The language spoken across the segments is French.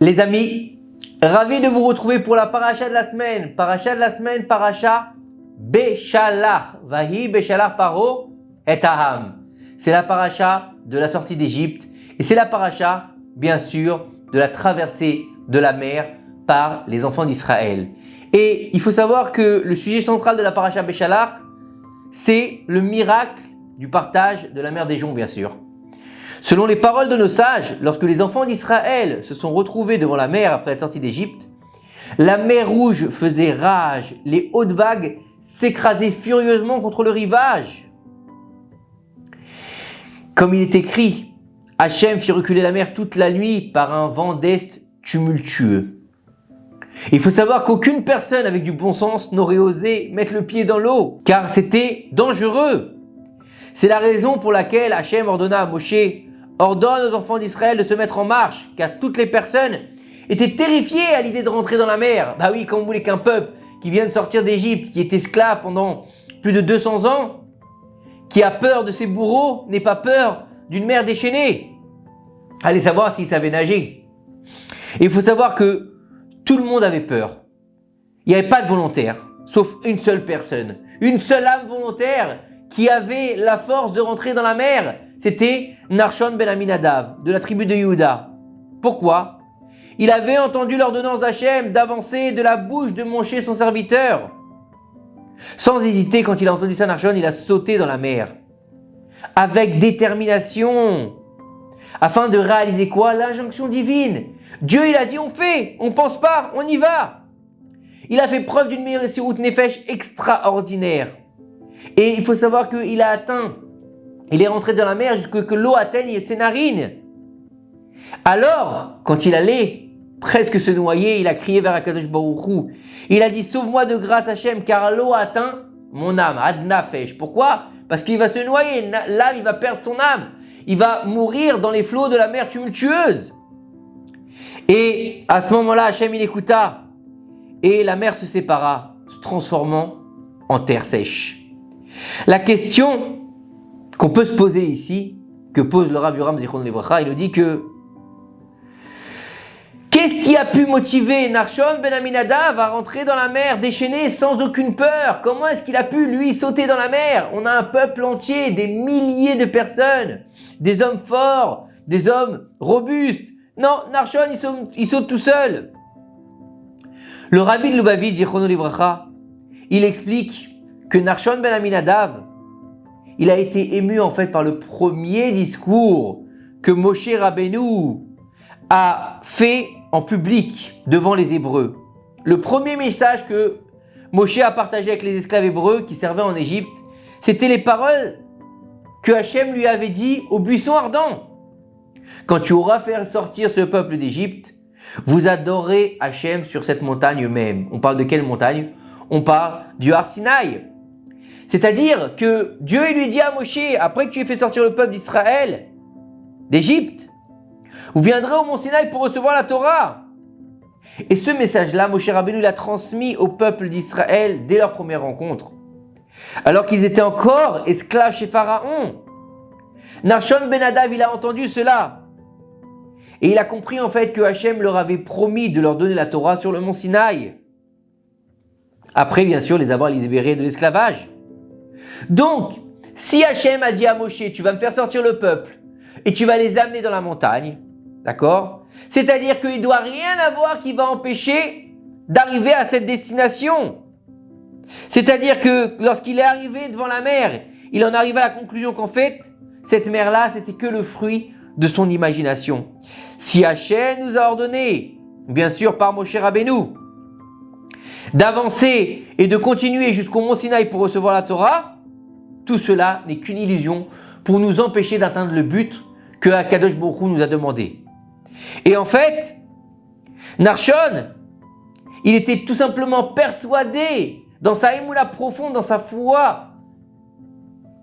Les amis, ravi de vous retrouver pour la paracha de la semaine. Paracha Beshalach. Vahi Beshalach Paro et Aham. C'est la paracha de la sortie d'Égypte et c'est la paracha, bien sûr, de la traversée de la mer par les enfants d'Israël. Et il faut savoir que le sujet central de la paracha Beshalach, c'est le miracle du partage de la mer des joncs, bien sûr. Selon les paroles de nos sages, lorsque les enfants d'Israël se sont retrouvés devant la mer après être sortis d'Égypte, la mer Rouge faisait rage, les hautes vagues s'écrasaient furieusement contre le rivage. Comme il est écrit, Hachem fit reculer la mer toute la nuit par un vent d'est tumultueux. Il faut savoir qu'aucune personne avec du bon sens n'aurait osé mettre le pied dans l'eau, car c'était dangereux. C'est la raison pour laquelle Hachem ordonna à Moshe: ordonne aux enfants d'Israël de se mettre en marche, car toutes les personnes étaient terrifiées à l'idée de rentrer dans la mer. Bah oui, comme vous voulez qu'un peuple qui vient de sortir d'Égypte, qui est esclave pendant plus de 200 ans, qui a peur de ses bourreaux, n'ait pas peur d'une mer déchaînée. Allez savoir s'ils savaient nager. Et il faut savoir que tout le monde avait peur. Il n'y avait pas de volontaire, sauf une seule personne, une seule âme volontaire qui avait la force de rentrer dans la mer. C'était Narshon ben Aminadav, de la tribu de Yehuda. Pourquoi? Il avait entendu l'ordonnance d'Hachem d'avancer de la bouche de Moshe, son serviteur. Sans hésiter, quand il a entendu ça, Narshon, il a sauté dans la mer. Avec détermination. Afin de réaliser quoi? L'injonction divine. Dieu, il a dit, on fait, on pense pas, on y va. Il a fait preuve d'une messirut nefesh extraordinaire. Et il faut savoir qu'il a atteint, il est rentré dans la mer jusqu'à ce que l'eau atteigne ses narines. Alors, quand il allait presque se noyer, il a crié vers Akadosh Baruch Hu. Il a dit: sauve-moi de grâce Hachem, car l'eau a atteint mon âme, ad nafesh. Pourquoi? Parce qu'il va se noyer, l'âme, il va perdre son âme. Il va mourir dans les flots de la mer tumultueuse. Et à ce moment-là, Hachem, il écouta, et la mer se sépara, se transformant en terre sèche. La question qu'on peut se poser ici, que pose le Rav Yoram Zichron Livracha, il nous dit que qu'est-ce qui a pu motiver Narshon ben Aminadav à rentrer dans la mer déchaînée sans aucune peur? Comment est-ce qu'il a pu, lui, sauter dans la mer? On a un peuple entier, des milliers de personnes, des hommes forts, des hommes robustes. Non, Narshon, il saute tout seul. Le Rabbi de Lubavitch, Zichron Livracha, il explique que Narshon ben Aminadav, il a été ému en fait par le premier discours que Moshe Rabbeinu a fait en public devant les Hébreux. Le premier message que Moshe a partagé avec les esclaves hébreux qui servaient en Égypte, c'était les paroles que Hachem lui avait dit au buisson ardent. Quand tu auras fait sortir ce peuple d'Égypte, vous adorez Hachem sur cette montagne même. On parle de quelle montagne? On parle du Har Sinaï. C'est-à-dire que Dieu lui dit à Moshe, après que tu aies fait sortir le peuple d'Israël d'Égypte, vous viendrez au mont Sinaï pour recevoir la Torah. Et ce message-là, Moshe Rabbeinu l'a transmis au peuple d'Israël dès leur première rencontre, alors qu'ils étaient encore esclaves chez Pharaon. Narshon ben Aminadav, il a entendu cela. Et il a compris en fait que Hachem leur avait promis de leur donner la Torah sur le mont Sinaï. Après, bien sûr, les avoir libérés de l'esclavage. Donc, si Hachem a dit à Moshe, tu vas me faire sortir le peuple et tu vas les amener dans la montagne, d'accord? C'est-à-dire qu'il ne doit rien avoir qui va empêcher d'arriver à cette destination. C'est-à-dire que lorsqu'il est arrivé devant la mer, il en arrive à la conclusion qu'en fait, cette mer-là, c'était que le fruit de son imagination. Si Hachem nous a ordonné, bien sûr par Moshe Rabbeinu, d'avancer et de continuer jusqu'au mont Sinaï pour recevoir la Torah, tout cela n'est qu'une illusion pour nous empêcher d'atteindre le but que Akadosh Baruch Hu nous a demandé. Et en fait, Narshon, il était tout simplement persuadé dans sa émoula profonde, dans sa foi,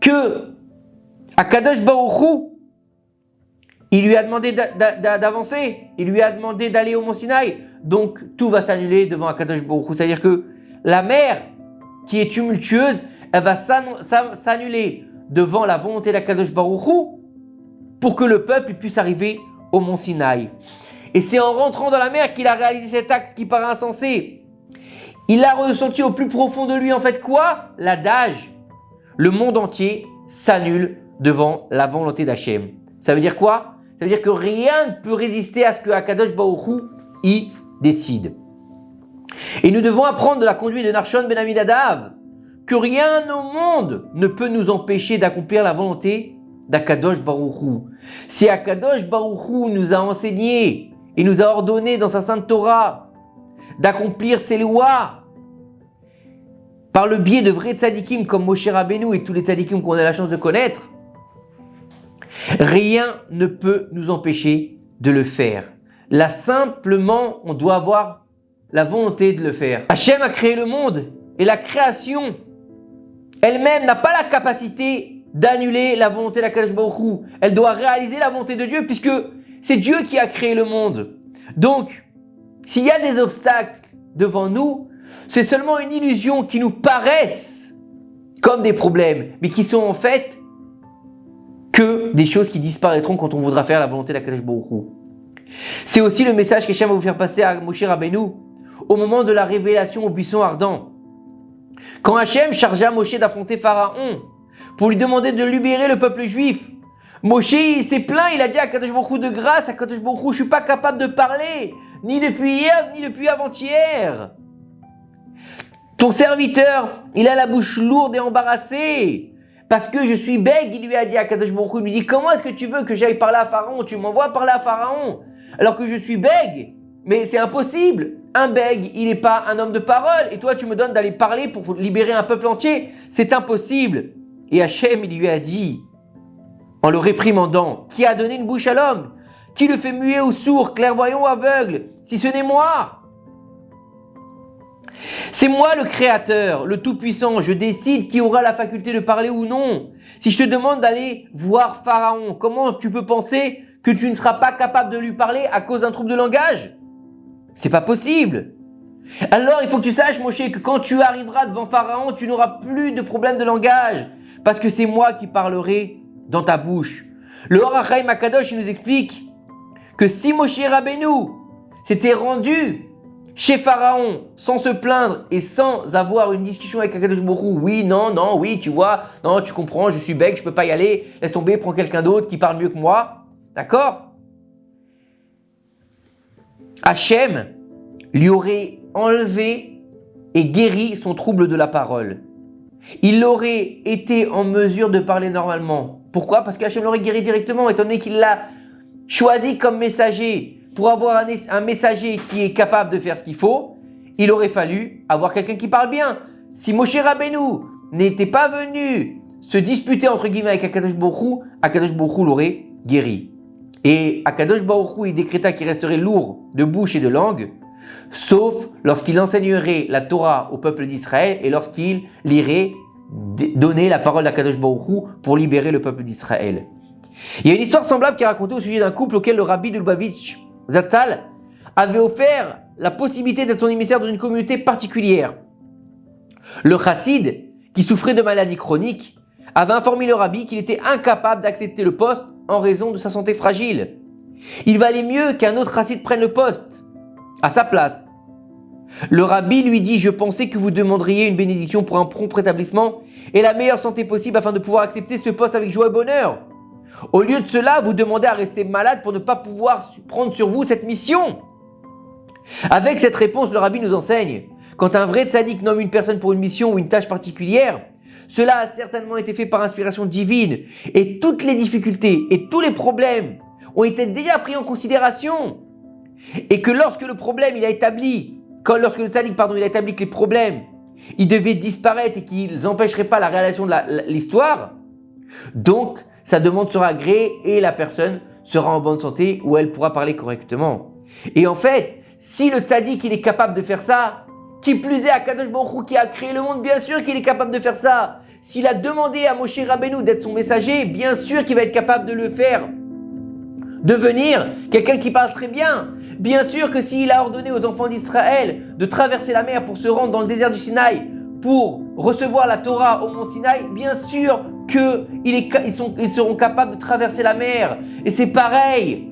que Akadosh Baruch Hu, il lui a demandé d'avancer, il lui a demandé d'aller au mont Sinaï. Donc tout va s'annuler devant Akadosh Baruch Hu. C'est-à-dire que la mer qui est tumultueuse, elle va s'annuler devant la volonté d'Akadosh Baruch Hu pour que le peuple puisse arriver au mont Sinaï. Et c'est en rentrant dans la mer qu'il a réalisé cet acte qui paraît insensé. Il a ressenti au plus profond de lui, en fait, quoi? L'adage. Le monde entier s'annule devant la volonté d'Hachem. Ça veut dire quoi? Ça veut dire que rien ne peut résister à ce que Akadosh Baruch Hu y décide. Et nous devons apprendre de la conduite de Nachshon ben Aminadav que rien au monde ne peut nous empêcher d'accomplir la volonté d'Akadosh Baruch Hu. Si Akadosh Baruch Hu nous a enseigné et nous a ordonné dans sa sainte Torah d'accomplir ses lois par le biais de vrais tzadikim comme Moshe Rabbeinu et tous les tzadikim qu'on a la chance de connaître, rien ne peut nous empêcher de le faire. Là, simplement, on doit avoir la volonté de le faire. Hachem a créé le monde et la création elle-même n'a pas la capacité d'annuler la volonté d'Akadosh Baruch Hu. Elle doit réaliser la volonté de Dieu puisque c'est Dieu qui a créé le monde. Donc, s'il y a des obstacles devant nous, c'est seulement une illusion qui nous paraissent comme des problèmes, mais qui sont en fait que des choses qui disparaîtront quand on voudra faire la volonté d'Akadosh Baruch Hu. C'est aussi le message qu'Hachem va vous faire passer à Moshe Rabbeinu au moment de la révélation au buisson ardent. Quand Hachem chargea Moshe d'affronter Pharaon pour lui demander de libérer le peuple juif, Moshe il s'est plaint, il a dit à Akadosh Baruch Hu de grâce, Akadosh Baruch Hu, je suis pas capable de parler, ni depuis hier, ni depuis avant-hier. Ton serviteur, il a la bouche lourde et embarrassée, parce que je suis bègue, il lui a dit à Akadosh Baruch Hu, il lui dit, comment est-ce que tu veux que j'aille parler à Pharaon? Tu m'envoies parler à Pharaon, alors que je suis bègue. Mais c'est impossible. Un bègue, il n'est pas un homme de parole. Et toi, tu me donnes d'aller parler pour libérer un peuple entier. C'est impossible. Et Hachem, il lui a dit, en le réprimandant, qui a donné une bouche à l'homme? Qui le fait muet ou sourd, clairvoyant ou aveugle? Si ce n'est moi. C'est moi le créateur, le tout-puissant. Je décide qui aura la faculté de parler ou non. Si je te demande d'aller voir Pharaon, comment tu peux penser que tu ne seras pas capable de lui parler à cause d'un trouble de langage? C'est pas possible. Alors il faut que tu saches, Moshe, que quand tu arriveras devant Pharaon, tu n'auras plus de problème de langage, parce que c'est moi qui parlerai dans ta bouche. Le Or HaChaim HaKadosh nous explique que si Moshe Rabbeinu s'était rendu chez Pharaon sans se plaindre et sans avoir une discussion avec HaKadosh Baruch Hu, oui, non, oui, tu vois, non, tu comprends, je suis bègue, je peux pas y aller, laisse tomber, prends quelqu'un d'autre qui parle mieux que moi, d'accord? Hachem lui aurait enlevé et guéri son trouble de la parole. Il aurait été en mesure de parler normalement. Pourquoi? Parce qu'Hachem l'aurait guéri directement, étant donné qu'il l'a choisi comme messager. Pour avoir un messager qui est capable de faire ce qu'il faut, il aurait fallu avoir quelqu'un qui parle bien. Si Moshe Rabbeinu n'était pas venu se disputer entre guillemets avec Akadosh Baruch Hu l'aurait guéri. Et Akadosh Baruch Hu, il décréta qu'il resterait lourd de bouche et de langue, sauf lorsqu'il enseignerait la Torah au peuple d'Israël et lorsqu'il irait donner la parole d'Akadosh Baruch Hu pour libérer le peuple d'Israël. Il y a une histoire semblable qui est racontée au sujet d'un couple auquel le rabbi de Lubavitch, Zatzal, avait offert la possibilité d'être son émissaire dans une communauté particulière. Le chassid, qui souffrait de maladies chroniques, avait informé le rabbi qu'il était incapable d'accepter le poste en raison de sa santé fragile. Il valait mieux qu'un autre chassid prenne le poste à sa place. Le rabbi lui dit, je pensais que vous demanderiez une bénédiction pour un prompt rétablissement et la meilleure santé possible afin de pouvoir accepter ce poste avec joie et bonheur. Au lieu de cela, vous demandez à rester malade pour ne pas pouvoir prendre sur vous cette mission. Avec cette réponse, le rabbi nous enseigne, quand un vrai tzaddik nomme une personne pour une mission ou une tâche particulière, cela a certainement été fait par inspiration divine et toutes les difficultés et tous les problèmes ont été déjà pris en considération. Et que lorsque le problème il a établi, lorsque le tzaddik il a établi que les problèmes ils devaient disparaître et qu'ils n'empêcheraient pas la réalisation de l'histoire, donc sa demande sera agréée et la personne sera en bonne santé ou elle pourra parler correctement. Et en fait, si le tzaddik il est capable de faire ça, qui plus est Akadosh Baruch Hu qui a créé le monde, bien sûr qu'il est capable de faire ça. S'il a demandé à Moshe Rabbeinu d'être son messager, bien sûr qu'il va être capable de le faire. Devenir quelqu'un qui parle très bien. Bien sûr que s'il a ordonné aux enfants d'Israël de traverser la mer pour se rendre dans le désert du Sinaï, pour recevoir la Torah au mont Sinaï, bien sûr qu'ils seront capables de traverser la mer. Et c'est pareil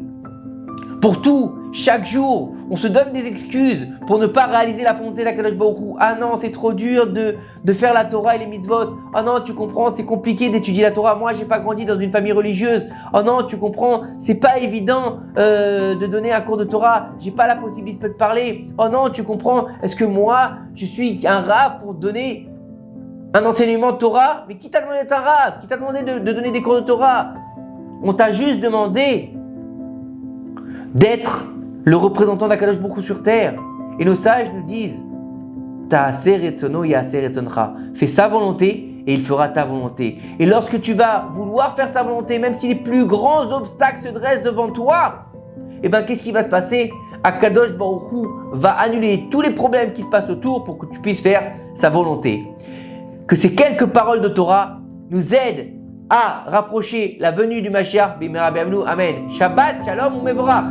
pour tout. chaque jour, on se donne des excuses pour ne pas réaliser la volonté d'Akadosh Baruch Hu. Ah non, c'est trop dur de faire la Torah et les mitzvot. Ah non, tu comprends, c'est compliqué d'étudier la Torah. Moi, j'ai pas grandi dans une famille religieuse. Ah non, tu comprends, c'est pas évident de donner un cours de Torah. J'ai pas la possibilité de te parler. Oh non, tu comprends, est-ce que moi, je suis un rave pour donner un enseignement de Torah? Mais qui t'a demandé d'être un rave? Qui t'a demandé de donner des cours de Torah? On t'a juste demandé d'être le représentant d'Akadosh Baruch Hu sur terre. Et nos sages nous disent Ta'aser retzono ya'aser retzoncha. Fais sa volonté et il fera ta volonté. Et lorsque tu vas vouloir faire sa volonté, même si les plus grands obstacles se dressent devant toi, eh bien qu'est-ce qui va se passer? Akadosh Baruch Hu va annuler tous les problèmes qui se passent autour pour que tu puisses faire sa volonté. Que ces quelques paroles de Torah nous aident à rapprocher la venue du Mashiach. Bimera Be'avnu. Amen. Shabbat, Shalom ou Mevorach.